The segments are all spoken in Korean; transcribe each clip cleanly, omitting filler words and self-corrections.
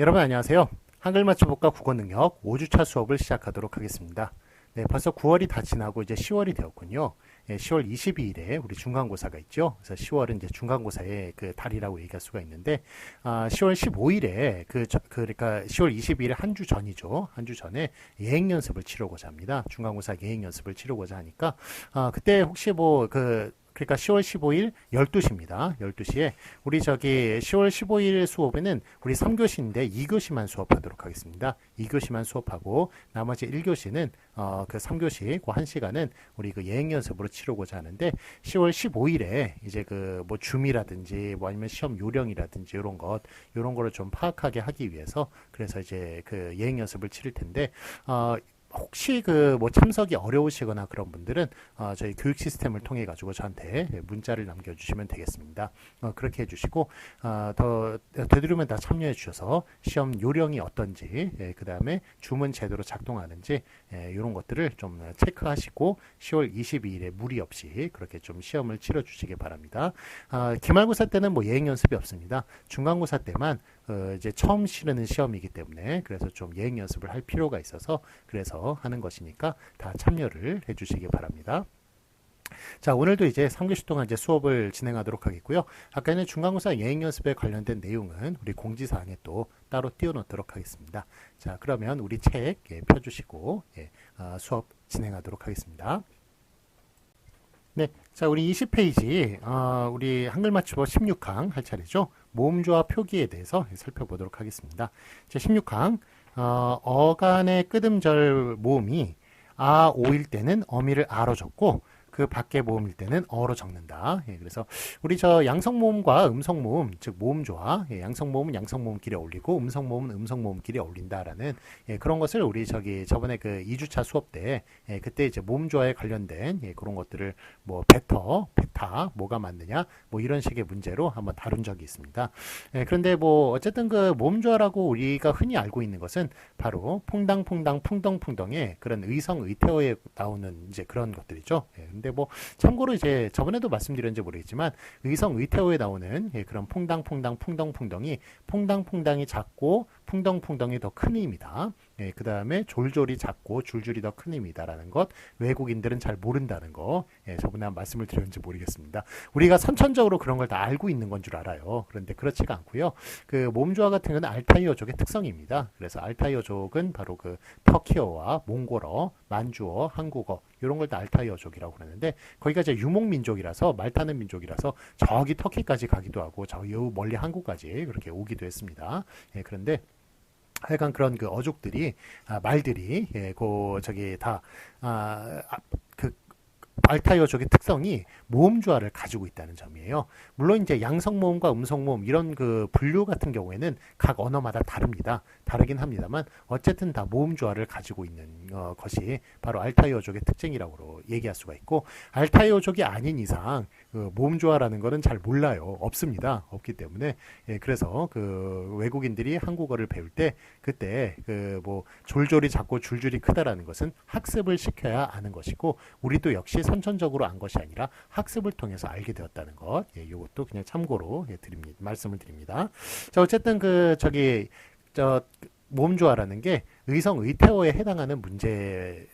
여러분 안녕하세요. 한글 맞춤법과 국어 능력 5주차 수업을 시작하도록 하겠습니다. 네, 벌써 9월이 다 지나고 이제 10월이 되었군요. 10월 22일에 우리 중간고사가 있죠. 그래서 10월은 이제 중간고사의 그 달이라고 얘기할 수가 있는데, 10월 15일에 그러니까 10월 22일 한 주 전이죠. 한 주 전에 예행 연습을 치르고자 합니다. 중간고사 예행 연습을 치르고자 하니까, 그때 혹시 그러니까 10월 15일 12시입니다. 12시에 우리 10월 15일 수업에는 우리 3교시인데 2교시만 수업하도록 하겠습니다. 2교시만 수업하고 나머지 1교시는 그 3교시 그 1시간은 우리 그 예행 연습으로 치르고자 하는데 10월 15일에 이제 그 뭐 줌이라든지 뭐 아니면 시험 요령이라든지 이런 거를 좀 파악하게 하기 위해서 그래서 이제 그 예행 연습을 치를 텐데 혹시 그 뭐 참석이 어려우시거나 그런 분들은 저희 교육 시스템을 통해 가지고 저한테 문자를 남겨주시면 되겠습니다. 그렇게 해주시고 더 되도록이면 다 참여해 주셔서 시험 요령이 어떤지 그 다음에 주문 제대로 작동하는지 이런 것들을 좀 체크하시고 10월 22일에 무리 없이 그렇게 좀 시험을 치러 주시기 바랍니다. 기말고사 때는 뭐 예행 연습이 없습니다. 중간고사 때만 이제 처음 치르는 시험이기 때문에 그래서 좀 예행 연습을 할 필요가 있어서 그래서 하는 것이니까 다 참여를 해주시기 바랍니다. 자, 오늘도 이제 3교시 동안 이제 수업을 진행하도록 하겠고요. 아까는 중간고사 예행 연습에 관련된 내용은 우리 공지사항에 또 따로 띄워놓도록 하겠습니다. 자, 그러면 우리 책 펴주시고 수업 진행하도록 하겠습니다. 네, 자 우리 20페이지 우리 한글 맞춤법 16항 할 차례죠. 모음조와 표기에 대해서 살펴보도록 하겠습니다. 자, 16항 어간의 끄듬절 모음이 오일 때는 어미를 아로 적고 그 밖에 모음일 때는 어로 적는다. 그래서 우리 양성모음과 음성모음, 즉 모음조와 양성모음은 양성모음끼리 어울리고 음성모음은 음성모음끼리 어울린다라는 그런 것을 우리 저번에 그 2주차 수업 때 그때 이제 모음조와에 관련된 그런 것들을 뭐 베타, 뭐가 맞느냐 뭐 이런 식의 문제로 한번 다룬 적이 있습니다. 그런데 뭐 어쨌든 그 모음조화라고 우리가 흔히 알고 있는 것은 바로 퐁당퐁당 풍덩풍덩의 그런 의성의태어에 나오는 이제 그런 것들이죠. 근데 뭐 참고로 이제 저번에도 말씀드렸는지 모르겠지만 의성의태어에 나오는 그런 퐁당퐁당 풍덩풍덩이 퐁당퐁당이 작고 풍덩풍덩이 더 큰 의미다. 그 다음에 졸졸이 작고 줄줄이 더 큰 의미다라는 것 외국인들은 잘 모른다는 거 저번에 한 말씀을 드렸는지 모르겠습니다. 우리가 선천적으로 그런 걸 다 알고 있는 건 줄 알아요. 그런데 그렇지가 않고요. 그 모음조화 같은 경우는 알타이어족의 특성입니다. 그래서 알타이어족은 바로 그 터키어와 몽골어, 만주어, 한국어 이런 걸 다 알타이어족이라고 그러는데 거기가 이제 유목민족이라서 말 타는 민족이라서 저기 터키까지 가기도 하고 저기 멀리 한국까지 그렇게 오기도 했습니다. 그런데 하여간 그런 그 어족들이 말들이 알타이어족의 특성이 모음조화를 가지고 있다는 점이에요. 물론 이제 양성모음과 음성모음 이런 그 분류 같은 경우에는 각 언어마다 다르긴 합니다만 어쨌든 다 모음조화를 가지고 있는 것이 바로 알타이어족의 특징이라고 얘기할 수가 있고 알타이어족이 아닌 이상 모음조화라는 거는 잘 몰라요. 없기 때문에 그래서 그 외국인들이 한국어를 배울 때 그때 그 뭐 졸졸이 작고 줄줄이 크다라는 것은 학습을 시켜야 아는 것이고 우리도 역시 선천적으로 안 것이 아니라 학습을 통해서 알게 되었다는 것. 이것도 그냥 참고로 말씀을 드립니다. 자, 어쨌든 모음조화라는 게 의성의태어에 해당하는 문제도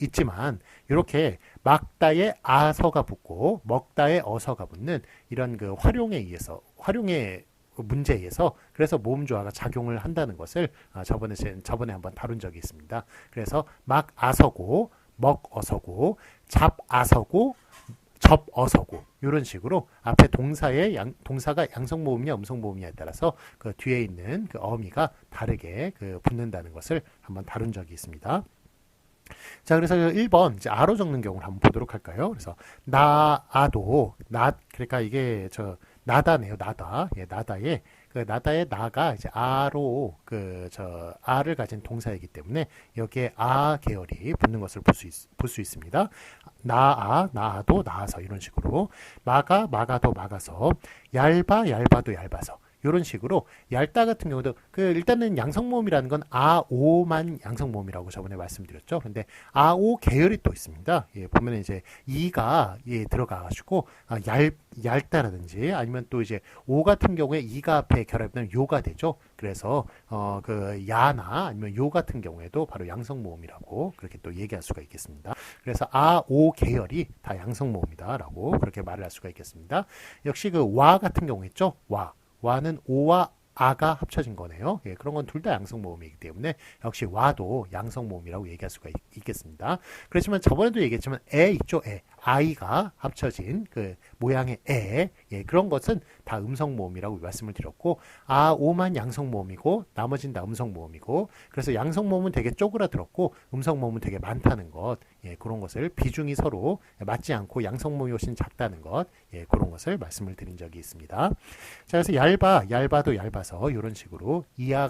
있지만 이렇게 막다에 아서가 붙고 먹다에 어서가 붙는 이런 그 활용의 문제에 의해서 그래서 모음조화가 작용을 한다는 것을 저번에 한번 다룬 적이 있습니다. 그래서 막 아서고 먹 어서고 잡 아서고 접 어서고 이런 식으로 앞에 동사가 양성모음이냐 음성모음이냐에 따라서 그 뒤에 있는 그 어미가 다르게 붙는다는 것을 한번 다룬 적이 있습니다. 자, 그래서 1번 이제 아로 적는 경우를 한번 보도록 할까요? 그래서 그러니까 이게 나다네요. 나다에 나다의 나가 이제 아로 아를 가진 동사이기 때문에 여기에 아 계열이 붙는 것을 볼 수 있습니다. 나아도 나아서 이런 식으로 마가도 막아서 얇아도 얇아서 이런 식으로 얄다 같은 경우도 그 일단은 양성모음이라는 건 아오만 양성모음이라고 저번에 말씀드렸죠. 근데 아오 계열이 또 있습니다. 예, 보면 이제 이가 예, 들어가가지고 얄다라든지 아니면 또 이제 오 같은 경우에 이가 앞에 결합되면 요가 되죠. 그래서 그 야나 아니면 요 같은 경우에도 바로 양성모음이라고 그렇게 또 얘기할 수가 있겠습니다. 그래서 아오 계열이 다 양성모음이다라고 그렇게 말을 할 수가 있겠습니다. 역시 그 와 같은 경우 있죠. 와는 오와 아가 합쳐진 거네요. 예, 그런 건 둘 다 양성모음이기 때문에 역시 와도 양성모음이라고 얘기할 수가 있겠습니다. 그렇지만 저번에도 얘기했지만 에 있죠. 에. 아이가 합쳐진 그 모양의 에. 예, 그런 것은 다 음성모음이라고 말씀을 드렸고 아오만 양성모음이고 나머지는 다 음성모음이고 그래서 양성모음은 되게 쪼그라들었고 음성모음은 되게 많다는 것. 예, 그런 것을 비중이 서로 맞지 않고 양성모음이 훨씬 작다는 것. 예, 그런 것을 말씀을 드린 적이 있습니다. 자, 그래서 얇아도 얇아서 이런 식으로 이하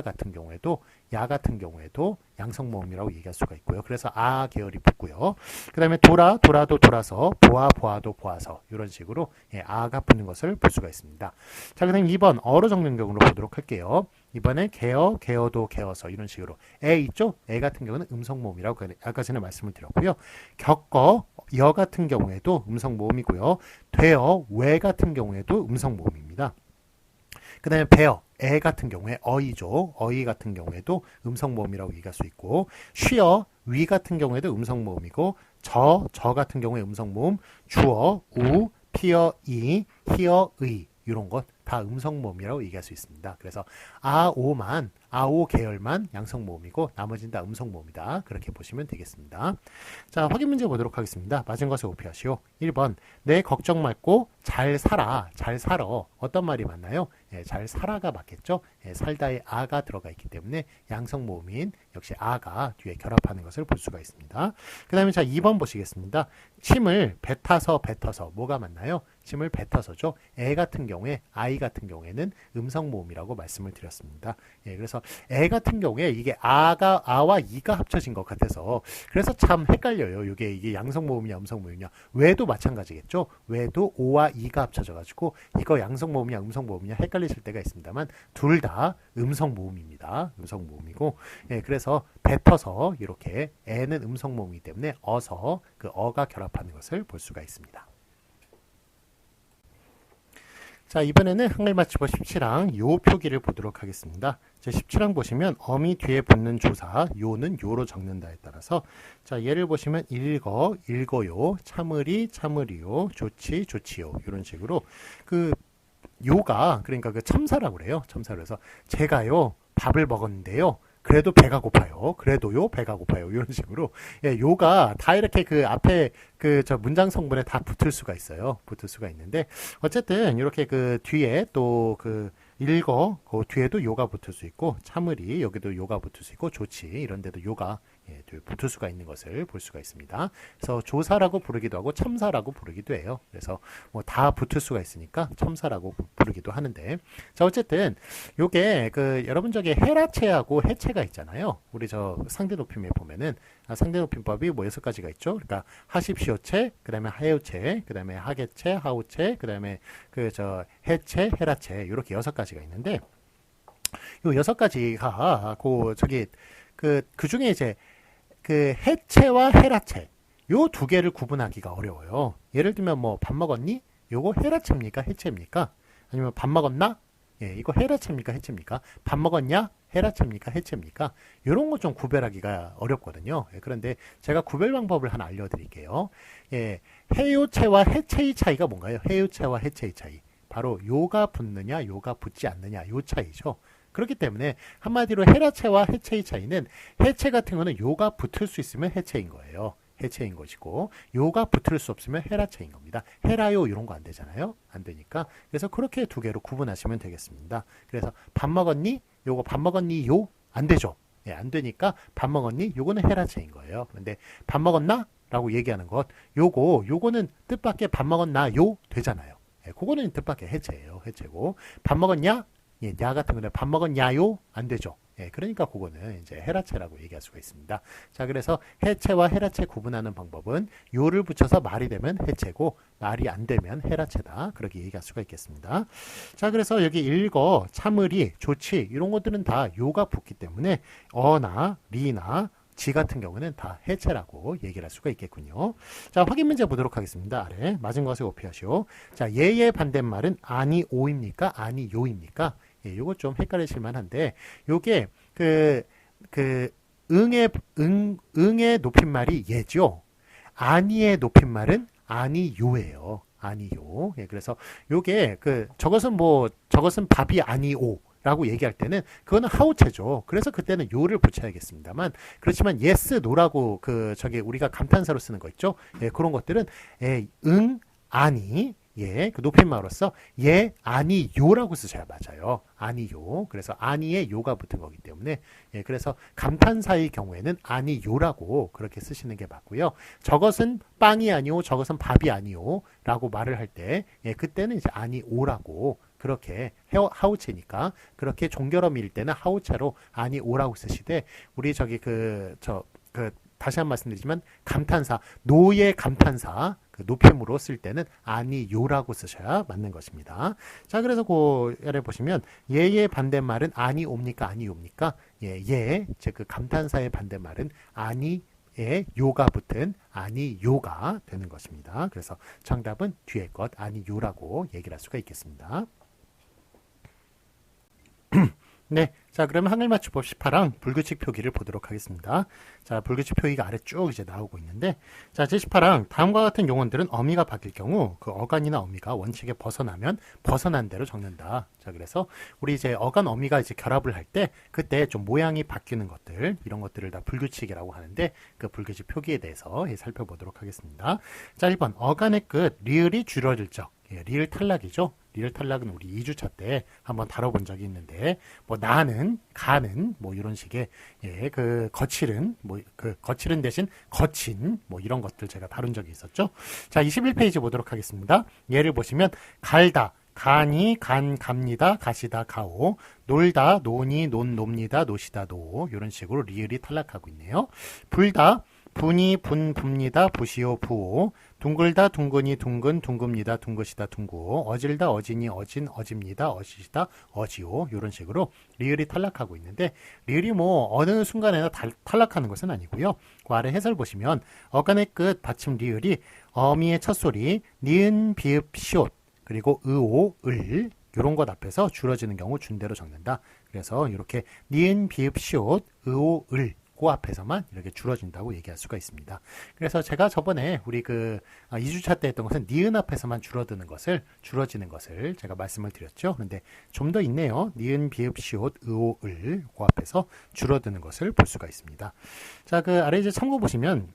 같은 경우에도 야 같은 경우에도 양성모음이라고 얘기할 수가 있고요. 그래서 아 계열이 붙고요. 그 다음에 돌아도 돌아서 보아도 보아서 이런 식으로 예, 아가 붙는 것을 볼 수가 있습니다. 자, 그 다음 2번 어로 정명경으로 보도록 할게요. 이번에 개어도 개어서 이런 식으로 에 있죠? 에 같은 경우는 음성모음이라고 아까 전에 말씀을 드렸고요. 여 같은 경우에도 음성모음이고요. 왜 같은 경우에도 음성모음입니다. 그 다음에 애 같은 경우에 어이죠. 어이 같은 경우에도 음성모음이라고 얘기할 수 있고 위 같은 경우에도 음성모음이고 저 같은 경우에 음성모음 히어, 의 이런 것 다 음성모음이라고 얘기할 수 있습니다. 그래서 아오 계열만 양성모음이고 나머지는 다 음성모음이다. 그렇게 보시면 되겠습니다. 자, 확인 문제 보도록 하겠습니다. 맞은 것을 오피하시오. 1번 내 걱정 말고 잘 살아. 어떤 말이 맞나요? 예, 잘 살아가 맞겠죠? 예, 살다에 아가 들어가 있기 때문에 양성모음인 역시 아가 뒤에 결합하는 것을 볼 수가 있습니다. 그 다음에 자 2번 보시겠습니다. 침을 뱉어서 뭐가 맞나요? 침을 뱉어서죠. 애 같은 경우에 아이 같은 경우에는 음성모음이라고 말씀을 드렸습니다. 예, 그래서 애 같은 경우에 이게 아와 이가 합쳐진 것 같아서 그래서 참 헷갈려요. 이게 양성모음이냐 음성모음이냐. 왜도 마찬가지겠죠. 왜도 오와 이가 합쳐져 가지고 이거 양성모음이냐 음성모음이냐 헷갈리실 때가 있습니다만 둘 다 음성모음입니다. 음성모음이고 예, 그래서 뱉어서 이렇게 애는 음성모음이기 때문에 어서 그 어가 결합하는 것을 볼 수가 있습니다. 자, 이번에는 한글 맞추고 17항 요 표기를 보도록 하겠습니다. 자, 17항 보시면 어미 뒤에 붙는 조사 요는 요로 적는다에 따라서 자, 얘를 보시면 읽어요, 참으리요, 좋지요 이런 식으로 그 요가 그러니까 그 첨사라고 그래요. 첨사를 해서 제가요 밥을 먹었는데요. 그래도 배가 고파요. 이런 식으로 예, 요가 다 이렇게 그 앞에 그 저 문장 성분에 다 붙을 수가 있어요. 붙을 수가 있는데 어쨌든 이렇게 그 뒤에 또 그 그 뒤에도 요가 붙을 수 있고 참으리 여기도 요가 붙을 수 있고 좋지 이런 데도 요가 예, 붙을 수가 있는 것을 볼 수가 있습니다. 그래서 조사라고 부르기도 하고 첨사라고 부르기도 해요. 그래서 뭐 다 붙을 수가 있으니까 첨사라고 부르기도 하는데 자 어쨌든 요게 그 여러분 저기 해라체하고 해체가 있잖아요. 우리 저 상대 높임에 보면은 상대 높임법이 뭐 6가지가 있죠. 그러니까 하십시오체, 그다음에 하요체, 그다음에 하계체, 하우체, 그다음에 그 저 해체, 해라체 이렇게 6가지가 있는데 요 6가지가 그 중에 이제 그 해체와 해라체 요 두 개를 구분하기가 어려워요. 예를 들면 뭐 밥 먹었니? 요거 해라체입니까? 해체입니까? 아니면 밥 먹었나? 예, 이거 해라체입니까? 해체입니까? 밥 먹었냐? 해라체입니까? 해체입니까? 이런 거 좀 구별하기가 어렵거든요. 예, 그런데 제가 구별 방법을 하나 알려드릴게요. 예, 해요체와 해체의 차이가 뭔가요? 해요체와 해체의 차이. 바로 요가 붙느냐, 요가 붙지 않느냐, 요 차이죠. 그렇기 때문에 한마디로 해라체와 해체의 차이는 해체 같은 거는 요가 붙을 수 있으면 해체인 거예요. 해체인 것이고 요가 붙을 수 없으면 해라체인 겁니다. 해라요 이런 거 안 되잖아요. 안 되니까 그래서 그렇게 두 개로 구분하시면 되겠습니다. 그래서 밥 먹었니? 요거 밥 먹었니? 요? 안 되죠. 예, 안 되니까 밥 먹었니? 요거는 해라체인 거예요. 그런데 밥 먹었나? 라고 얘기하는 것 요거는 뜻밖의 밥 먹었나? 요? 되잖아요. 예, 그거는 뜻밖의 해체예요. 해체고 밥 먹었냐? 예, 야 같은 거는 밥 먹었냐요? 안 되죠. 예, 그러니까 그거는 이제 해라체라고 얘기할 수가 있습니다. 자, 그래서 해체와 해라체 구분하는 방법은 요를 붙여서 말이 되면 해체고 말이 안 되면 해라체다. 그렇게 얘기할 수가 있겠습니다. 자, 그래서 여기 일거, 참을이, 좋지 이런 것들은 다 요가 붙기 때문에 어나 리나 지 같은 경우는 다 해체라고 얘기를 할 수가 있겠군요. 자, 확인 문제 보도록 하겠습니다. 아래 맞은 것을 오피하시오. 자, 예의 반대말은 아니 오입니까? 아니 요입니까? 예, 요거 좀 헷갈리실 만한데 요게 응의 높임말이 예죠. 아니의 높임말은 아니요예요. 아니요. 예, 그래서 요게 저것은 밥이 아니오. 라고 얘기할 때는 그거는 하우체죠. 그래서 그때는 요를 붙여야겠습니다만 그렇지만 yes, no라고 우리가 감탄사로 쓰는 거 있죠. 예, 그런 것들은 응, 아니 예, 그 높임말로서 예, 아니, 요라고 쓰셔야 맞아요. 아니요. 그래서 아니에 요가 붙은 거기 때문에 예, 그래서 감탄사의 경우에는 아니, 요라고 그렇게 쓰시는 게 맞고요. 저것은 빵이 아니오, 저것은 밥이 아니오 라고 말을 할 때 예, 그때는 이제 아니, 오라고 그렇게 하우체니까 그렇게 종결어미일 때는 하우체로 아니, 오라고 쓰시되 우리 다시 한 번 말씀드리지만 감탄사, 노의 감탄사 높임으로 쓸 때는 아니요라고 쓰셔야 맞는 것입니다. 자, 그래서 그 아래 보시면 예의 반대말은 아니옵니까? 아니옵니까? 예, 즉 감탄사의 반대말은 아니에 요가 붙은 아니요가 되는 것입니다. 그래서 정답은 뒤에 것 아니요라고 얘기를 할 수가 있겠습니다. 네, 자, 그러면 한글맞춤법 18항 불규칙 표기를 보도록 하겠습니다. 자, 불규칙 표기가 아래 쭉 이제 나오고 있는데, 자, 제18항 다음과 같은 용언들은 어미가 바뀔 경우 그 어간이나 어미가 원칙에 벗어나면 벗어난 대로 적는다. 자, 그래서 우리 이제 어간 어미가 이제 결합을 할 때 그때 좀 모양이 바뀌는 것들 이런 것들을 다 불규칙이라고 하는데 그 불규칙 표기에 대해서 살펴보도록 하겠습니다. 자, 1번 어간의 끝 리을이 줄어들 적. 예, 리을 탈락이죠. 리을 탈락은 우리 2주차 때 한번 다뤄본 적이 있는데 뭐 나는 가는 뭐 이런 식의 예, 거칠은 거칠은 대신 거친 뭐 이런 것들 제가 다룬 적이 있었죠. 자, 21페이지 보도록 하겠습니다. 예를 보시면 갈다 가니 갑니다 가시다 가오 놀다 노니 놉니다 노시다 노 이런 식으로 리을이 탈락하고 있네요. 불다 분이 붑니다 부시오 부오 둥글다 둥근이 둥급니다 둥긋이다 둥구 어질다 어지니 어집니다 어시시다 어지오 이런 식으로 리을이 탈락하고 있는데 리을이 뭐 어느 순간에나 탈락하는 것은 아니고요. 그 아래 해설 보시면 어간의 끝 받침 리을이 어미의 첫소리 니은 비읍 시옷 그리고 의오 을 이런 것 앞에서 줄어지는 경우 준대로 적는다. 그래서 이렇게 니은 비읍 시옷 의오 을 그 앞에서만 이렇게 줄어진다고 얘기할 수가 있습니다. 그래서 제가 저번에 우리 2주차 때 했던 것은 니은 앞에서만 줄어지는 것을 제가 말씀을 드렸죠. 그런데 좀 더 있네요. 니은, 비읍, 시옷, 의오, 을 그 앞에서 줄어드는 것을 볼 수가 있습니다. 자, 아래 이제 참고 보시면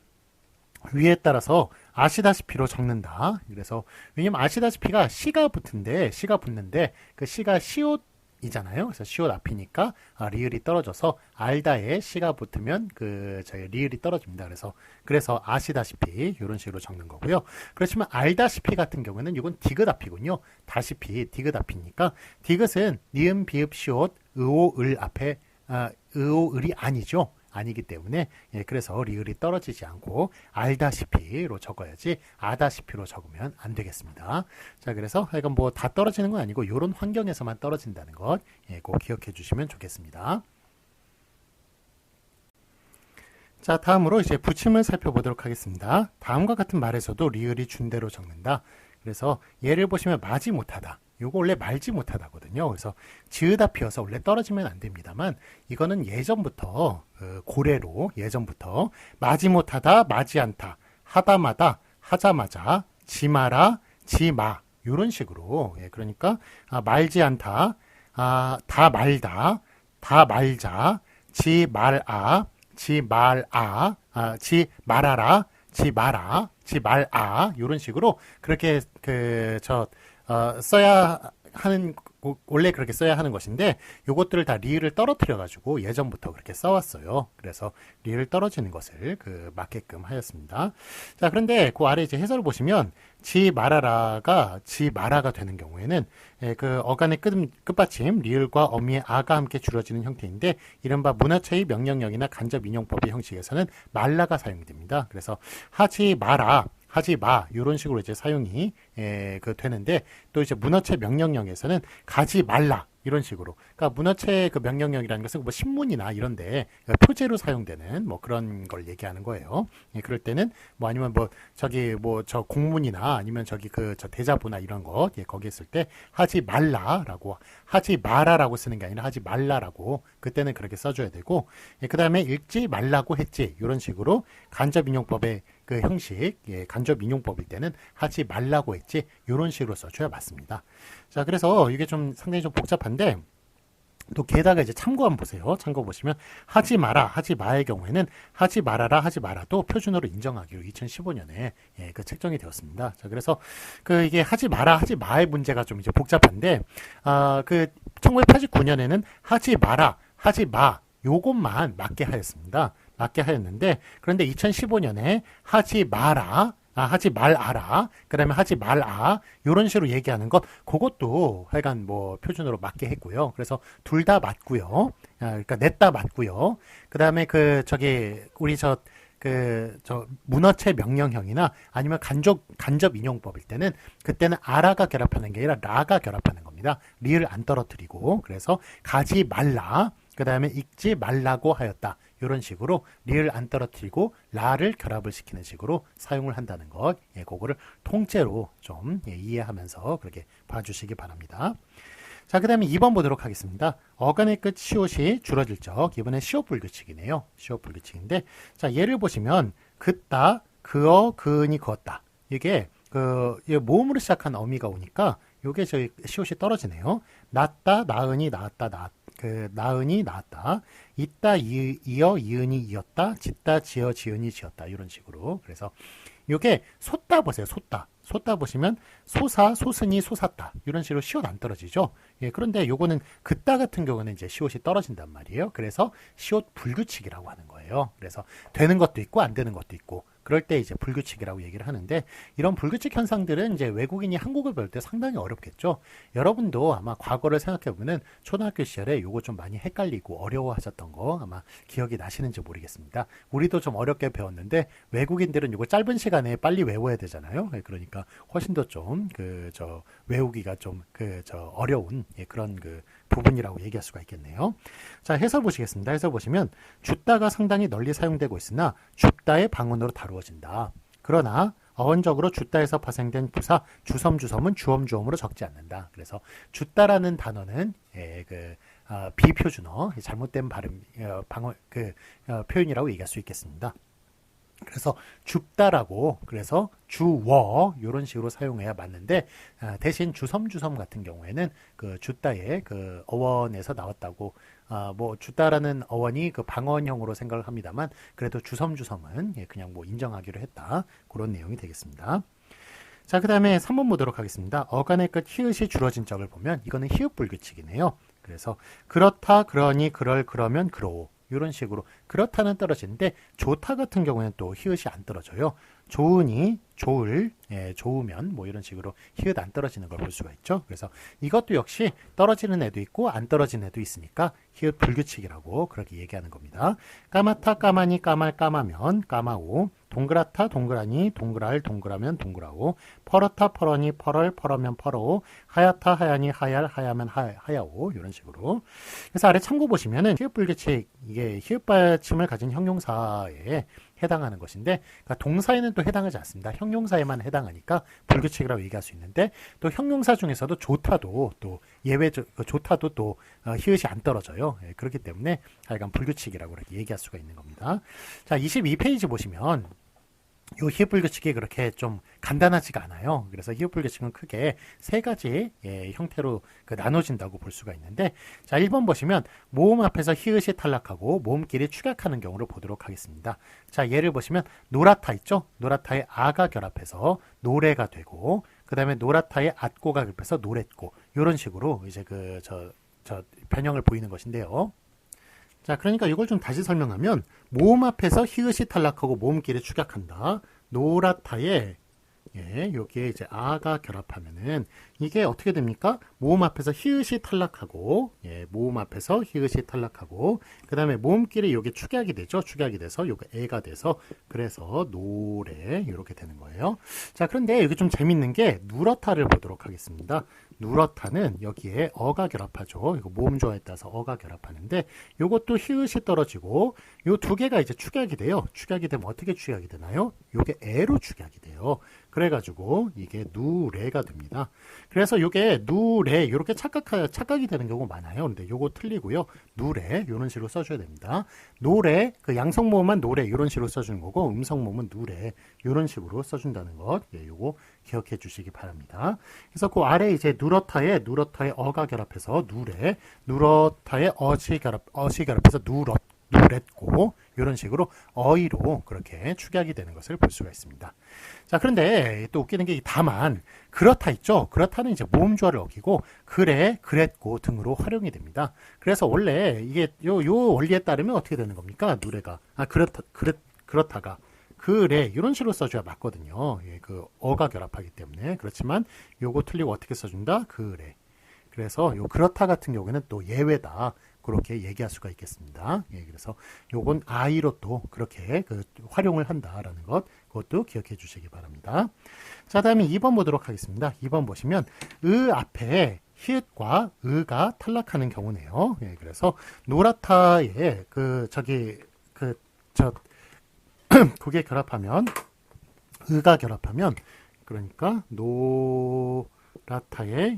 위에 따라서 아시다시피로 적는다. 그래서 왜냐면 아시다시피가 시가 붙는데 그 시가 시옷 이잖아요. 그래서 시옷 앞이니까 리을이 떨어져서 알다에 시가 붙으면 저희 리을이 떨어집니다. 그래서 아시다시피 이런 식으로 적는 거고요. 그렇지만 알다시피 같은 경우는 이건 디귿 앞이군요. 다시피 디귿 앞이니까 디귿은 니은 비읍 시옷 의오 을 앞에 의오 을이 아니죠. 아니기 때문에 그래서 리을이 떨어지지 않고 알다시피로 적어야지 아다시피로 적으면 안 되겠습니다. 자, 그래서 이건 뭐 다 떨어지는 건 아니고 이런 환경에서만 떨어진다는 것 꼭 기억해 주시면 좋겠습니다. 자, 다음으로 이제 붙임을 살펴보도록 하겠습니다. 다음과 같은 말에서도 리을이 준대로 적는다. 그래서 예를 보시면 마지 못하다. 요거 원래 말지 못하다거든요. 그래서 지으다 피어서 원래 떨어지면 안 됩니다만 이거는 예전부터 고래로 예전부터 마지 못하다, 마지 않다, 하다마다, 하자마자, 지마라, 지마 이런 식으로 그러니까 말지 않다, 다 말다, 다 말자, 지 말아, 지 말아, 지 말아라, 지 마라, 지 말아 이런 식으로 그렇게 써야 하는 원래 그렇게 써야 하는 것인데 요것들을 다 리을을 떨어뜨려 가지고 예전부터 그렇게 써왔어요. 그래서 리을 떨어지는 것을 그 맞게끔 하였습니다. 자, 그런데 그 아래 이제 해설을 보시면 지 말아라가 지 마라가 되는 경우에는 그 어간의 끝받침 리을과 어미의 아가 함께 줄여지는 형태인데 이른바 문어체의 명령형이나 간접 인용법의 형식에서는 말라가 사용이 됩니다. 그래서 하지 마라 하지 마 이런 식으로 이제 사용이 그 되는데 또 이제 문어체 명령형에서는 가지 말라 이런 식으로 그러니까 문어체 그 명령형이라는 것은 뭐 신문이나 이런데 표제로 사용되는 뭐 그런 걸 얘기하는 거예요. 그럴 때는 뭐 아니면 뭐 저기 뭐 저 공문이나 아니면 저기 그 저 대자보나 이런 거 거기 있을 때 하지 말라라고 하지 마라라고 쓰는 게 아니라 하지 말라라고 그때는 그렇게 써줘야 되고 그 다음에 읽지 말라고 했지 이런 식으로 간접 인용법의 그 형식, 간접 인용법일 때는 하지 말라고 했지 이런 식으로 써줘야 맞습니다. 자, 그래서 이게 좀 상당히 좀 복잡한데 또 게다가 이제 참고 한번 보세요. 참고 보시면 하지 마라, 하지 마의 경우에는 하지 말아라, 하지 마라도 표준어로 인정하기로 2015년에 그 책정이 되었습니다. 자, 그래서 그 이게 하지 마라, 하지 마의 문제가 좀 이제 복잡한데 그 1989년에는 하지 마라, 하지 마 요것만 맞게 하였습니다. 맞게 하였는데 그런데 2015년에 하지 마라 하지 말아라 그 다음에 하지 말아 이런 식으로 얘기하는 것 그것도 하여간 뭐 표준으로 맞게 했고요. 그래서 둘 다 맞고요. 그러니까 냈다 맞고요. 그 다음에 그 저기 우리 저 문어체 명령형이나 아니면 간접 인용법일 때는 그때는 아라가 결합하는 게 아니라 라가 결합하는 겁니다. 리을 안 떨어뜨리고 그래서 가지 말라 그 다음에 읽지 말라고 하였다. 이런 식으로 리을 안 떨어뜨리고 라를 결합을 시키는 식으로 사용을 한다는 것, 그거를 통째로 좀 이해하면서 그렇게 봐주시기 바랍니다. 자, 그 다음에 2번 보도록 하겠습니다. 어간의 끝 시옷이 줄어들 적 이번엔 시옷 불규칙이네요. 시옷 불규칙인데 자, 예를 보시면 그따, 그어, 그은이 그었다. 이게 모음으로 시작한 어미가 오니까 요게 저희 시옷이 떨어지네요. 낳다, 나은이 낳았다, 나은이 낳았다. 있다, 이어, 이은이 이었다. 짓다, 지어, 지은이 지었다. 이런 식으로. 그래서 요게 솟다 보세요. 솟다. 솟다 보시면 솟아, 솟으니 솟았다. 이런 식으로 시옷 안 떨어지죠. 그런데 요거는 그따 같은 경우는 이제 시옷이 떨어진단 말이에요. 그래서 시옷 불규칙이라고 하는 거예요. 그래서 되는 것도 있고 안 되는 것도 있고 그럴 때 이제 불규칙이라고 얘기를 하는데 이런 불규칙 현상들은 이제 외국인이 한국을 배울 때 상당히 어렵겠죠. 여러분도 아마 과거를 생각해 보면 초등학교 시절에 요거 좀 많이 헷갈리고 어려워하셨던 거 아마 기억이 나시는지 모르겠습니다. 우리도 좀 어렵게 배웠는데 외국인들은 요거 짧은 시간에 빨리 외워야 되잖아요. 그러니까 훨씬 더 좀 외우기가 좀 어려운 그런 부분이라고 얘기할 수가 있겠네요. 자, 해설 보시겠습니다. 해설 보시면 줍다가 상당히 널리 사용되고 있으나 줍다의 방언으로 다루어진다. 그러나 어원적으로 줍다에서 파생된 부사 주섬주섬은 주엄주엄으로 적지 않는다. 그래서 줍다라는 단어는 비표준어 잘못된 발음 방언 표현이라고 얘기할 수 있겠습니다. 그래서 줍다라고 그래서 주워 이런 식으로 사용해야 맞는데 대신 주섬주섬 같은 경우에는 그 줍다의 그 어원에서 나왔다고 뭐 줍다라는 어원이 그 방언형으로 생각을 합니다만 그래도 주섬주섬은 그냥 뭐 인정하기로 했다 그런 내용이 되겠습니다. 자, 그 다음에 3번 보도록 하겠습니다. 어간의 끝 히읗이 줄어진 적을 보면 이거는 히읗 불규칙이네요. 그래서 그렇다 그러니 그럴 그러면 그러오 이런 식으로 그렇다는 떨어지는데 좋다 같은 경우에는 또 히읗이 안 떨어져요. 좋으니 좋을 좋으면 뭐 이런 식으로 히읗 안 떨어지는 걸 볼 수가 있죠. 그래서 이것도 역시 떨어지는 애도 있고 안 떨어지는 애도 있으니까 히읗 불규칙이라고 그렇게 얘기하는 겁니다. 까맣다 까마니 까말 까마면 까마오 동그랗다 동그라니 동그랄 동그라면 동그라오 퍼렇다 퍼러니 퍼럴 퍼러면 퍼러오 하얗다 하야니 하얄 하야면 하야오 이런 식으로. 그래서 아래 참고 보시면은 히읗 불규칙 이게 히읗 받침을 가진 형용사에 해당하는 것인데 그러니까 동사에는 또 해당하지 않습니다. 형용사에만 해당하니까 불규칙이라고 얘기할 수 있는데 또 형용사 중에서도 좋다도 또 좋다도 또 히읗이 안 떨어져요. 그렇기 때문에 하여간 불규칙이라고 이렇게 얘기할 수가 있는 겁니다. 자, 22페이지 보시면 이 히읗 불규칙이 그렇게 좀 간단하지가 않아요. 그래서 히읗 불규칙은 크게 세 가지 형태로 나눠진다고 볼 수가 있는데 자, 1번 보시면 모음 앞에서 히읗이 탈락하고 모음끼리 축약하는 경우를 보도록 하겠습니다. 자, 예를 보시면 노랗다 있죠? 노랗다에 아가 결합해서 노래가 되고 그 다음에 노랗다의 at고가 급해서 노랬고, 이런 식으로 이제 변형을 보이는 것인데요. 자, 그러니까 이걸 좀 다시 설명하면, 모음 앞에서 히읗이 탈락하고 모음끼리 축약한다. 노랗다에, 여기에 이제 아가 결합하면은, 이게 어떻게 됩니까? 모음 앞에서 히읗이 탈락하고, 모음 앞에서 히읗이 탈락하고, 그 다음에 모음끼리 요게 축약이 되죠. 축약이 돼서 요게 애가 돼서, 그래서 노래, 이렇게 되는 거예요. 자, 그런데 여기 좀 재밌는 게, 누렇다를 보도록 하겠습니다. 누렇다는 여기에 어가 결합하죠. 이거 모음 조화에 따라서 어가 결합하는데, 요것도 히읗이 떨어지고, 요 두 개가 이제 축약이 돼요. 축약이 되면 어떻게 축약이 되나요? 요게 애로 축약이 돼요. 그래가지고 이게 누레가 됩니다. 그래서 이게 누레 이렇게 착각이 되는 경우가 많아요. 근데 요거 틀리고요. 누레 이런 식으로 써줘야 됩니다. 노래 그 양성모음만 노래 이런 식으로 써주는 거고 음성모음은 누레 이런 식으로 써준다는 것. 요거 기억해 주시기 바랍니다. 그래서 그 아래 이제 누렇다에 어가 결합해서 누레, 누렇다에 어시 결합해서 누랬고 이런 식으로 어휘로 그렇게 축약이 되는 것을 볼 수가 있습니다. 자, 그런데 또 웃기는 게 다만 그렇다 있죠. 그렇다는 이제 모음 조화를 어기고 그래, 그랬고 등으로 활용이 됩니다. 그래서 원래 이게 요 원리에 따르면 어떻게 되는 겁니까? 누레가 그렇다가 그래 이런 식으로 써줘야 맞거든요. 그 어가 결합하기 때문에. 그렇지만 요거 틀리고 어떻게 써준다? 그래. 그래서 요 그렇다 같은 경우에는 또 예외다. 그렇게 얘기할 수가 있겠습니다. 그래서 요건 아이로 또 그렇게 활용을 한다라는 것, 그것도 기억해 주시기 바랍니다. 자, 다음에 2번 보도록 하겠습니다. 2번 보시면 앞에 히읗과 으가 탈락하는 경우네요. 그래서 노랗다에 그게 결합하면 으가 결합하면 그러니까 노랗다에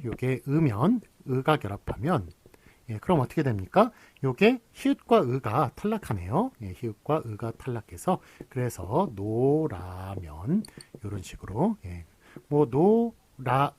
요게 으면 으가 결합하면 그럼 어떻게 됩니까? 요게 히읗과 으가 탈락하네요. 히읗과 으가 탈락해서 그래서 노라면 이런 식으로 뭐 노라면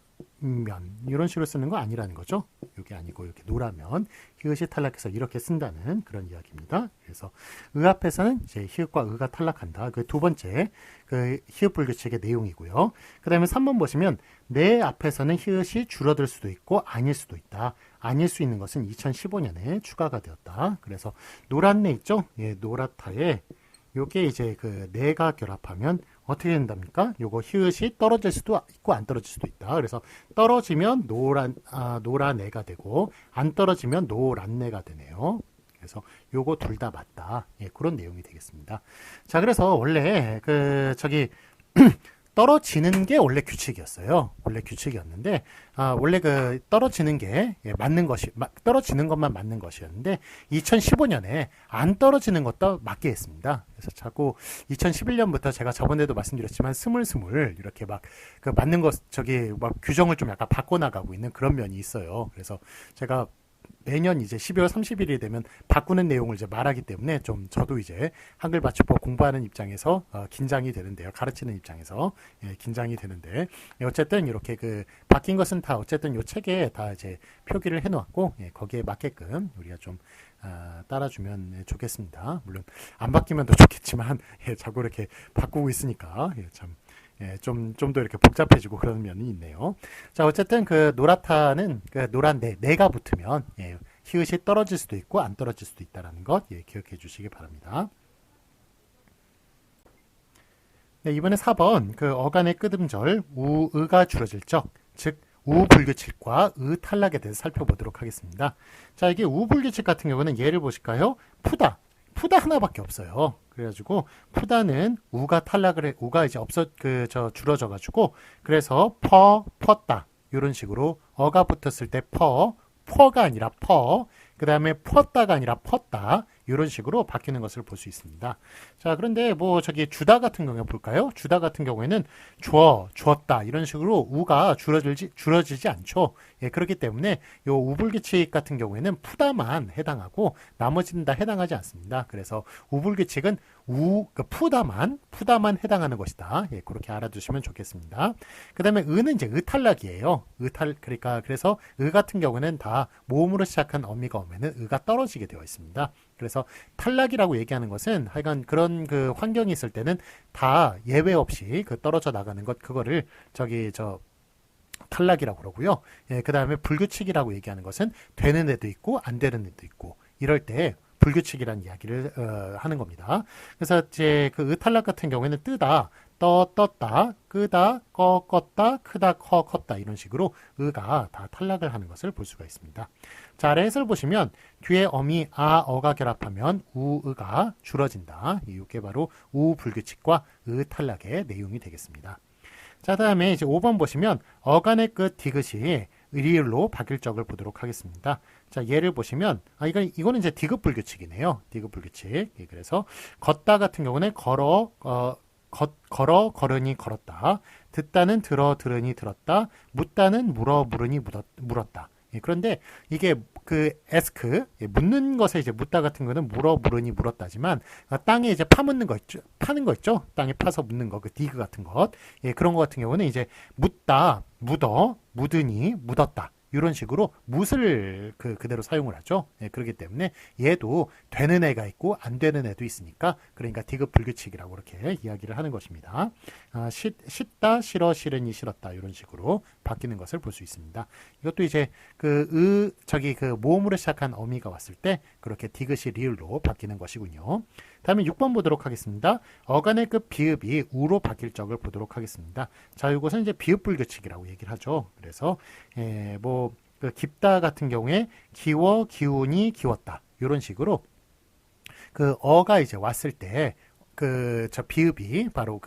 이런 식으로 쓰는 거 아니라는 거죠. 이게 아니고 이렇게 노라면 히읗이 탈락해서 이렇게 쓴다는 그런 이야기입니다. 그래서 으 앞에서는 이제 히읗과 으가 탈락한다. 그 두 번째 그 히읗 불규칙의 내용이고요. 그 다음에 3번 보시면 내 앞에서는 히읗이 줄어들 수도 있고 아닐 수도 있다. 아닐 수 있는 것은 2015년에 추가가 되었다. 그래서 노랗네 있죠? 노랗다에 요게 이제 그 내가 결합하면 어떻게 된답니까? 요거 히읗이 떨어질 수도 있고 안 떨어질 수도 있다. 그래서 떨어지면 노란내가 되고 안 떨어지면 노란내가 되네요. 그래서 요거 둘 다 맞다. 그런 내용이 되겠습니다. 자, 그래서 원래 떨어지는 게 원래 규칙이었어요. 원래 규칙이었는데, 원래 떨어지는 게 맞는 것이, 떨어지는 것만 맞는 것이었는데, 2015년에 안 떨어지는 것도 맞게 했습니다. 그래서 자꾸 2011년부터 제가 저번에도 말씀드렸지만, 스물스물 이렇게 맞는 것, 규정을 좀 약간 바꿔나가고 있는 그런 면이 있어요. 그래서 제가 매년 이제 12월 30일이 되면 바꾸는 내용을 이제 말하기 때문에 좀 저도 이제 한글 맞춤법 공부하는 입장에서 긴장이 되는데요. 가르치는 입장에서 긴장이 되는데 어쨌든 이렇게 바뀐 것은 다 어쨌든 요 책에 다 이제 표기를 해놓았고 거기에 맞게끔 우리가 좀 따라주면 좋겠습니다. 물론 안 바뀌면 더 좋겠지만 자꾸 이렇게 바꾸고 있으니까 참. 좀 더 이렇게 복잡해지고 그런 면이 있네요. 자, 어쨌든 노랗다는 노란 내가 붙으면 히읗이 떨어질 수도 있고 안 떨어질 수도 있다는 것 기억해 주시기 바랍니다. 이번에 4번 어간의 끄듬절 우가 줄어질 적, 즉 우불규칙과 탈락에 대해서 살펴보도록 하겠습니다. 자, 이게 우불규칙 같은 경우는 예를 보실까요? 푸다 하나밖에 없어요. 그래가지고 푸다는 우가 이제 줄어져가지고 그래서 펐다 이런 식으로 어가 붙었을 때 퍼가 아니라 그 다음에 펐다가 아니라 펐다 이런 식으로 바뀌는 것을 볼 수 있습니다. 자, 그런데 주다 같은 경우에 볼까요? 주다 같은 경우에는 주었다 이런 식으로 우가 줄어들지 않죠. 그렇기 때문에 요 우불규칙 같은 경우에는 푸다만 해당하고 나머지는 다 해당하지 않습니다. 그래서 우불규칙은 푸다만 해당하는 것이다. 그렇게 알아두시면 좋겠습니다. 그 다음에 은은 이제 탈락이에요. 그래서 같은 경우는 다 모음으로 시작한 어미가 오면은 의가 떨어지게 되어 있습니다. 그래서 탈락이라고 얘기하는 것은 하여간 그런 환경이 있을 때는 다 예외 없이 떨어져 나가는 것, 그거를 탈락이라고 그러고요. 예, 그 다음에 불규칙이라고 얘기하는 것은 되는 애도 있고 안 되는 애도 있고 이럴 때 불규칙이라는 이야기를 하는 겁니다. 그래서 이제 그 탈락 같은 경우에는 뜨다, 떴다, 끄다, 껐다, 크다, 컸다 이런 식으로 의가 다 탈락을 하는 것을 볼 수가 있습니다. 자, 아래 해설 보시면 뒤에 어미 어가 결합하면 의가 줄어진다. 이게 바로 불규칙과 탈락의 내용이 되겠습니다. 자, 다음에 이제 5번 보시면 어간의 끝 디귿이 리을로 바뀔 적을 보도록 하겠습니다. 자, 예를 보시면 이거는 이제 디귿 불규칙이네요. 디귿 불규칙. 예, 그래서 걷다 같은 경우는 걸으니 걸었다. 듣다는 들으니 들었다. 묻다는 물으니 물었다. 예, 그런데 이게 그 에스크 묻는 것에 이제 묻다 같은 거는 물으니 물었다지만 땅에 이제 파묻는 거 있죠, 파는 거 있죠, 땅에 파서 묻는 거, 그 디그 같은 것, 예, 그런 거 같은 경우는 이제 묻다, 묻으니 묻었다. 이런 식으로 묻을 그대로 사용을 하죠. 예, 그렇기 때문에 얘도 되는 애가 있고 안 되는 애도 있으니까 그러니까 디귿 불규칙이라고 이렇게 이야기를 하는 것입니다. 싫다, 싫으니 싫었다 이런 식으로 바뀌는 것을 볼 수 있습니다. 이것도 이제 그 모음으로 시작한 어미가 왔을 때 그렇게 디귿이 리을로 바뀌는 것이군요. 다음에 6번 보도록 하겠습니다. 어간의 끝 비읍이 우로 바뀔 적을 보도록 하겠습니다. 자, 이것은 이제 비읍 불규칙이라고 얘기를 하죠. 그래서 그 깊다 같은 경우에 기워, 기운이, 기웠다 이런 식으로 그 어가 이제 왔을 때 저 비읍이 바로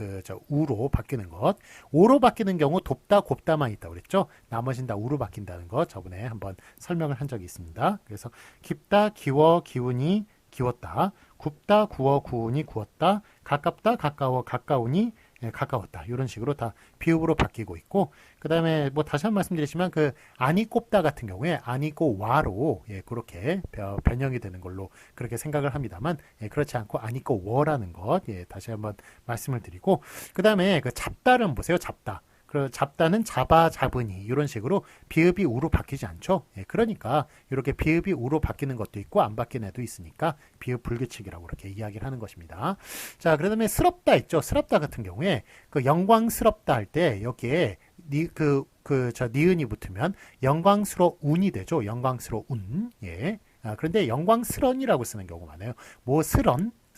우로 바뀌는 것. 오로 바뀌는 경우 돕다, 곱다만 있다고 그랬죠. 나머지는 다 우로 바뀐다는 것 저번에 한번 설명을 한 적이 있습니다. 그래서 깊다, 기워, 기운이, 기웠다. 굽다, 구워, 구운이, 구웠다. 가깝다, 가까워, 가까우니, 가까웠다. 이런 식으로 다 비읍으로 바뀌고 있고, 그 다음에 다시 한 번 말씀드리지만 아니 꼽다 같은 경우에 아니고 와로 그렇게 변형이 되는 걸로 그렇게 생각을 합니다만, 그렇지 않고 아니고 워라는 것 다시 한번 말씀을 드리고, 그 다음에 잡다를 보세요. 잡다. 잡다는 잡아, 잡으니 이런 식으로 비읍이 우로 바뀌지 않죠. 그러니까 이렇게 비읍이 우로 바뀌는 것도 있고 안 바뀌는 애도 있으니까 비읍 불규칙이라고 이렇게 이야기를 하는 것입니다. 자, 그 다음에 스럽다 있죠. 스럽다 같은 경우에 영광스럽다 할 때 여기에 니은이 붙으면 영광스러운이 되죠. 영광스러운. 예. 그런데 영광스런이라고 쓰는 경우가 많아요.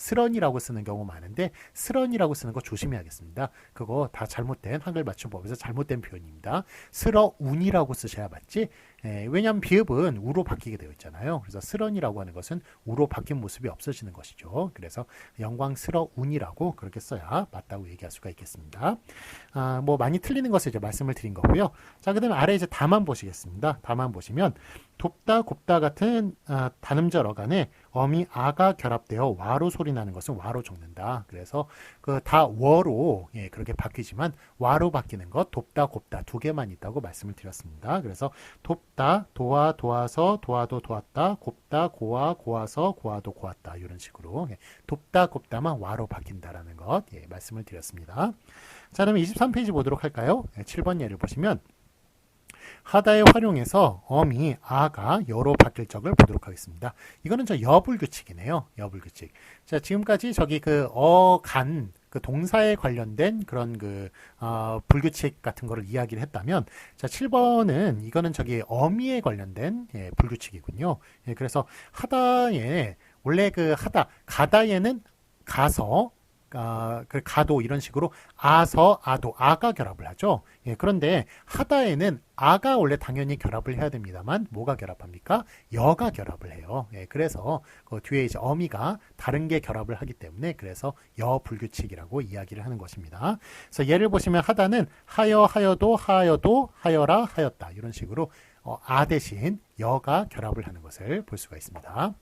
스런이라고 쓰는 경우 많은데 스런이라고 쓰는 거 조심해야겠습니다. 그거 다 잘못된 한글 맞춤법에서 잘못된 표현입니다. 스러운이라고 쓰셔야 맞지. 왜냐하면 비읍은 우로 바뀌게 되어 있잖아요. 그래서 스런이라고 하는 것은 우로 바뀐 모습이 없어지는 것이죠. 그래서 영광스러운이라고 그렇게 써야 맞다고 얘기할 수가 있겠습니다. 많이 틀리는 것을 이제 말씀을 드린 거고요. 자, 그다음에 아래 이제 다만 보시겠습니다. 다만 보시면 돕다, 곱다 같은 단음절 어간에 어미 아가 결합되어 와로 소리 나는 것은 와로 적는다. 그래서 다 워로 그렇게 바뀌지만 와로 바뀌는 것 돕다, 곱다 두 개만 있다고 말씀을 드렸습니다. 그래서 돕다, 도와, 도와서, 도와도, 도왔다, 곱다, 고와, 고와서, 고와도, 고왔다 이런 식으로 돕다, 곱다만 와로 바뀐다라는 것 말씀을 드렸습니다. 자, 그러면 23페이지 보도록 할까요? 7번 예를 보시면 하다에 활용해서 어미 아가 여로 바뀔 적을 보도록 하겠습니다. 이거는 여불규칙이네요. 여불규칙. 자, 지금까지 어간 동사에 관련된 그런 불규칙 같은 거를 이야기를 했다면, 자, 7번은 이거는 어미에 관련된 불규칙이군요. 그래서 하다에 원래 가다에는 가서 가도 이런 식으로 아서, 아도, 아가 결합을 하죠. 그런데 하다에는 아가 원래 당연히 결합을 해야 됩니다만 뭐가 결합합니까? 여가 결합을 해요. 그래서 뒤에 이제 어미가 다른 게 결합을 하기 때문에 그래서 여불규칙이라고 이야기를 하는 것입니다. 그래서 예를 보시면 하다는 하여, 하여도, 하여도, 하여라, 하였다 이런 식으로 아 대신 여가 결합을 하는 것을 볼 수가 있습니다.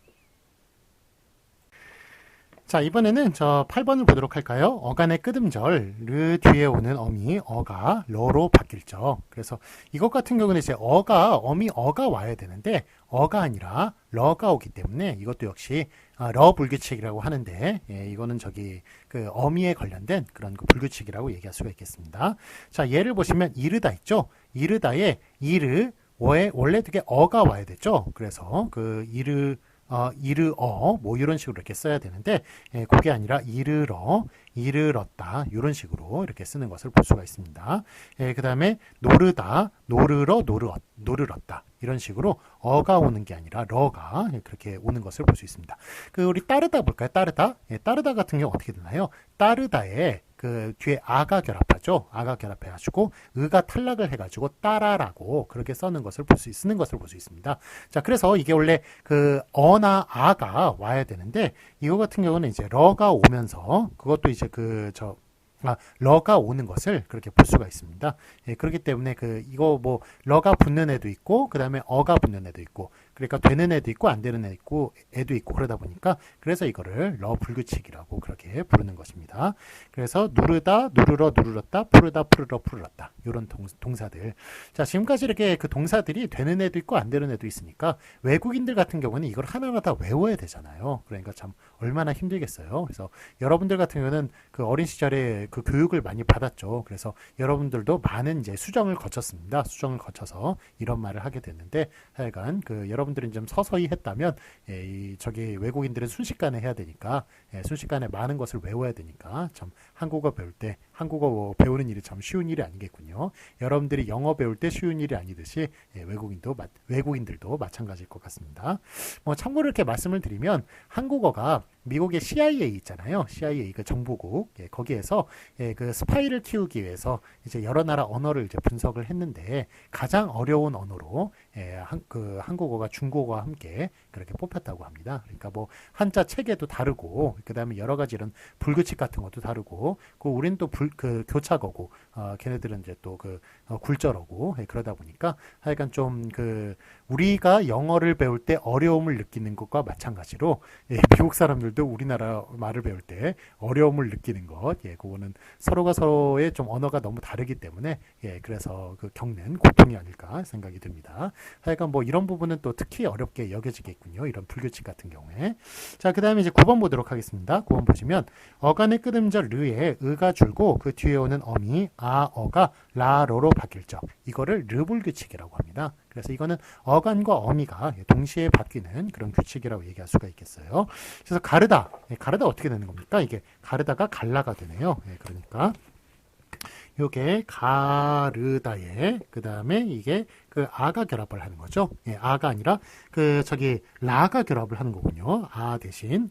자, 이번에는 8번을 보도록 할까요? 어간의 끄듬절, 르 뒤에 오는 어미, 어가, 러로 바뀔 적. 그래서 이것 같은 경우는 이제 어미 어가 와야 되는데, 어가 아니라 러가 오기 때문에 이것도 역시 러 불규칙이라고 하는데, 이거는 어미에 관련된 그런 불규칙이라고 얘기할 수가 있겠습니다. 자, 예를 보시면 이르다 있죠? 이르다에 원래 되게 어가 와야 되죠? 그래서 이르어 뭐 이런 식으로 이렇게 써야 되는데 그게 아니라 이르러, 이르렀다 이런 식으로 이렇게 쓰는 것을 볼 수가 있습니다. 그 다음에 노르다, 노르러, 노르렀다 이런 식으로 어가 오는 게 아니라 러가 그렇게 오는 것을 볼 수 있습니다. 우리 따르다 볼까요? 따르다. 따르다 같은 경우 어떻게 되나요? 따르다에 그 뒤에 아가 결합하죠. 아가 결합해가지고 의가 탈락을 해가지고 따라라고 그렇게 쓰는 것을 볼 수 있습니다. 자, 그래서 이게 원래 그 어나 아가 와야 되는데 이거 같은 경우는 이제 러가 오면서 그것도 이제 러가 오는 것을 그렇게 볼 수가 있습니다. 그렇기 때문에 이거 뭐 러가 붙는 애도 있고 그 다음에 어가 붙는 애도 있고 그러니까 되는 애도 있고 안 되는 애도 있고 그러다 보니까 그래서 이거를 러 불규칙이라고 그렇게 부르는 것입니다. 그래서 누르다, 누르러, 누르렀다, 푸르다, 푸르러, 푸르렀다 이런 동사들. 자, 지금까지 이렇게 그 동사들이 되는 애도 있고 안 되는 애도 있으니까 외국인들 같은 경우는 이걸 하나하나 다 외워야 되잖아요. 그러니까 참 얼마나 힘들겠어요. 그래서 여러분들 같은 경우는 그 어린 시절에 그 교육을 많이 받았죠. 그래서 여러분들도 많은 이제 수정을 거쳤습니다. 수정을 거쳐서 이런 말을 하게 됐는데 하여간 여러분들은 좀 서서히 했다면 저기 외국인들은 순식간에 해야 되니까 순식간에 많은 것을 외워야 되니까 참 한국어 배울 때 한국어 배우는 일이 참 쉬운 일이 아니겠군요. 여러분들이 영어 배울 때 쉬운 일이 아니듯이 외국인들도 마찬가지일 것 같습니다. 뭐 참고로 이렇게 말씀을 드리면 한국어가 미국의 CIA 있잖아요. CIA 그 정보국 거기에서 그 스파이를 키우기 위해서 이제 여러 나라 언어를 이제 분석을 했는데 가장 어려운 언어로 한국어가 중국어와 함께 그렇게 뽑혔다고 합니다. 그러니까 뭐 한자 체계도 다르고 그 다음에 여러 가지 이런 불규칙 같은 것도 다르고 우리는 또 교차어고 걔네들은 이제 또 굴절어고 그러다 보니까 하여간 좀 우리가 영어를 배울 때 어려움을 느끼는 것과 마찬가지로 미국 사람들도 우리나라 말을 배울 때 어려움을 느끼는 것, 그거는 서로가 서로의 좀 언어가 너무 다르기 때문에 그래서 겪는 고통이 아닐까 생각이 듭니다. 하여간 뭐 이런 부분은 또 특히 어렵게 여겨지겠군요. 이런 불규칙 같은 경우에. 자, 그 다음에 이제 9번 보도록 하겠습니다. 9번 보시면 어간의 끄듬절 르에 의가 줄고 그 뒤에 오는 어미 어가 라로로 바뀔 적 이거를 르불규칙이라고 합니다. 그래서 이거는 어간과 어미가 동시에 바뀌는 그런 규칙이라고 얘기할 수가 있겠어요. 그래서 가르다 어떻게 되는 겁니까? 이게 가르다가 갈라가 되네요. 그러니까 요게 가르다에 그 다음에 이게 아가 결합을 하는 거죠. 아가 아니라 라가 결합을 하는 거군요. 아 대신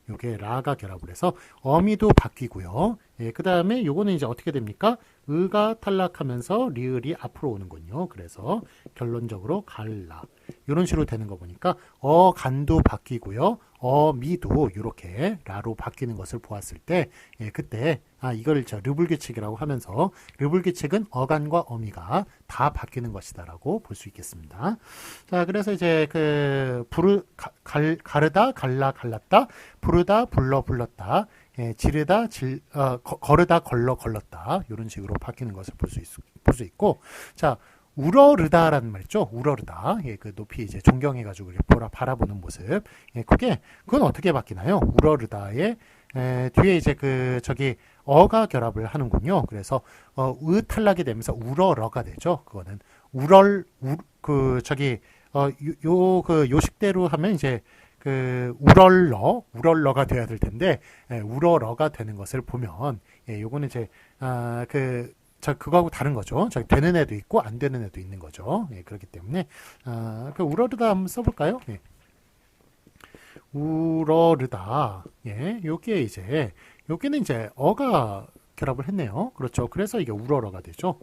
요게 라가 결합을 해서 어미도 바뀌고요. 그 다음에 요거는 이제 어떻게 됩니까? 의가 탈락하면서 리을이 앞으로 오는군요. 그래서 결론적으로 갈라 이런 식으로 되는 거 보니까 어간도 바뀌고요. 어미도 이렇게 라로 바뀌는 것을 보았을 때 그때 이걸 르불규칙이라고 하면서 르불규칙은 어간과 어미가 다 바뀌는 것이다라고 볼 수 있겠습니다. 자, 그래서 이제 가르다, 갈라, 갈랐다, 부르다, 불러, 불렀다, 지르다, 거르다, 걸러, 걸렀다 이런 식으로 바뀌는 것을 볼 수 있고, 자. 우러르다라는 말 있죠. 우러르다. 높이 이제 존경해가지고 바라보는 모습. 그건 어떻게 바뀌나요? 우러르다의 뒤에 이제 어가 결합을 하는군요. 그래서 으 탈락이 되면서 우러러가 되죠. 그거는 요식대로 하면 이제 우럴러가 돼야 될 텐데 우러러가 되는 것을 보면 요거는 이제 그거하고 다른 거죠. 되는 애도 있고 안 되는 애도 있는 거죠. 그렇기 때문에 우러르다 한번 써볼까요? 우러르다. 여기는 이제 어가 결합을 했네요. 그렇죠. 그래서 이게 우러러가 되죠.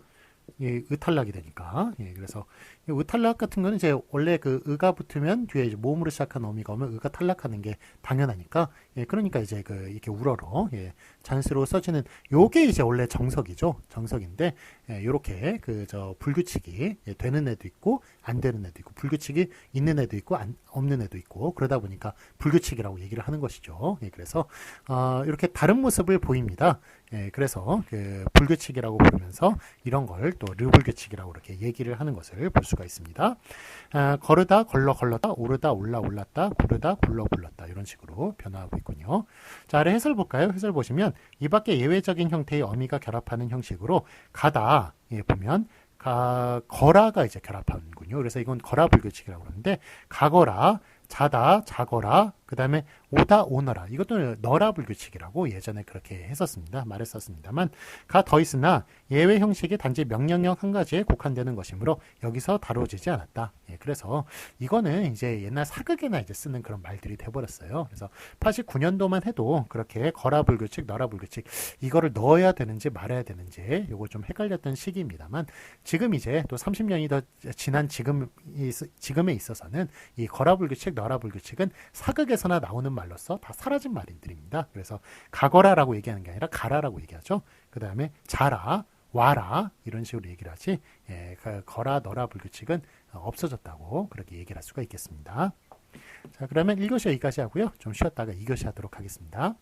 의탈락이 되니까. 그래서 의탈락 같은 거는 이제 원래 의가 붙으면 뒤에 이제 모음으로 시작한 어미가 오면 의가 탈락하는 게 당연하니까. 그러니까 이제 이렇게 우러러 자연스러워 써지는 요게 이제 원래 정석이죠. 정석인데 요렇게 불규칙이 되는 애도 있고 안 되는 애도 있고 불규칙이 있는 애도 있고 없는 애도 있고 그러다 보니까 불규칙이라고 얘기를 하는 것이죠. 그래서 이렇게 다른 모습을 보입니다. 그래서 불규칙이라고 부르면서 이런 걸 또 르불규칙이라고 이렇게 얘기를 하는 것을 볼 수가 있습니다. 거르다, 걸러, 걸렀다, 오르다, 올라, 올랐다, 구르다, 굴러, 굴렀다 이런 식으로 변화하고 있군요. 자, 아래 해설 볼까요? 해설 보시면 이 밖에 예외적인 형태의 어미가 결합하는 형식으로 가다 보면 거라가 이제 결합하는군요. 그래서 이건 거라 불규칙이라고 하는데 가거라 자다, 자거라, 그 다음에 오다, 오너라. 이것도 너라 불규칙이라고 예전에 그렇게 했었습니다. 말했었습니다만, 가 더 있으나 예외 형식이 단지 명령형 한 가지에 국한되는 것이므로 여기서 다뤄지지 않았다. 예, 그래서 이거는 이제 옛날 사극에나 이제 쓰는 그런 말들이 돼버렸어요. 그래서 89년도만 해도 그렇게 거라 불규칙, 너라 불규칙 이거를 넣어야 되는지 말아야 되는지 요거 좀 헷갈렸던 시기입니다만 지금 이제 또 30년이 더 지난 지금에 있어서는 이 거라 불규칙, 너라 불규칙은 사극에서나 나오는 말로서 다 사라진 말들입니다. 그래서 가거라라고 얘기하는 게 아니라 가라라고 얘기하죠. 그 다음에 자라, 와라 이런 식으로 얘기를 하지 예, 거라, 너라 불규칙은 없어졌다고 그렇게 얘기를 할 수가 있겠습니다. 자, 그러면 1교시 여기까지 하고요. 좀 쉬었다가 2교시 하도록 하겠습니다.